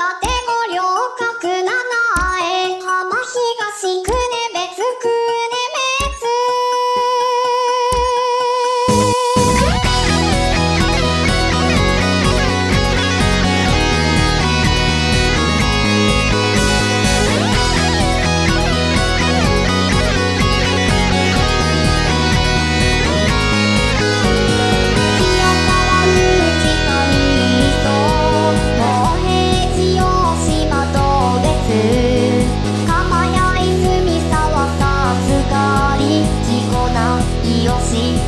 立五稜郭七重浜東久根別久根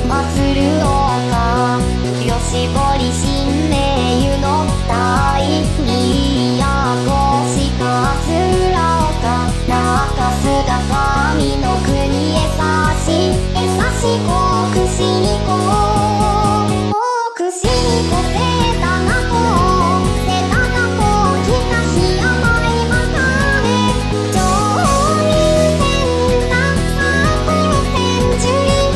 祭る丘吉堀新名湯の大宮古鹿浦岡中須田上の国江差し子串に子串に子せたな子せたな子北檜山今金上入線な札幌センチュリー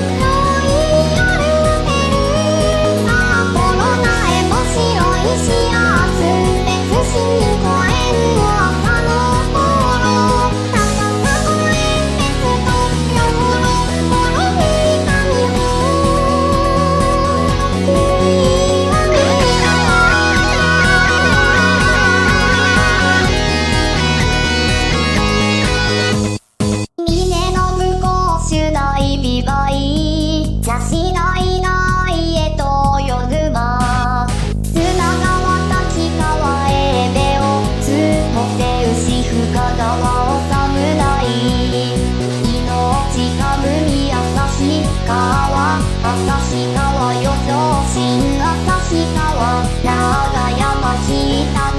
茶しないないへと夜沼砂川滝川へべをつもて牛深川を侍命かむみ旭川旭川余剰新旭川長山北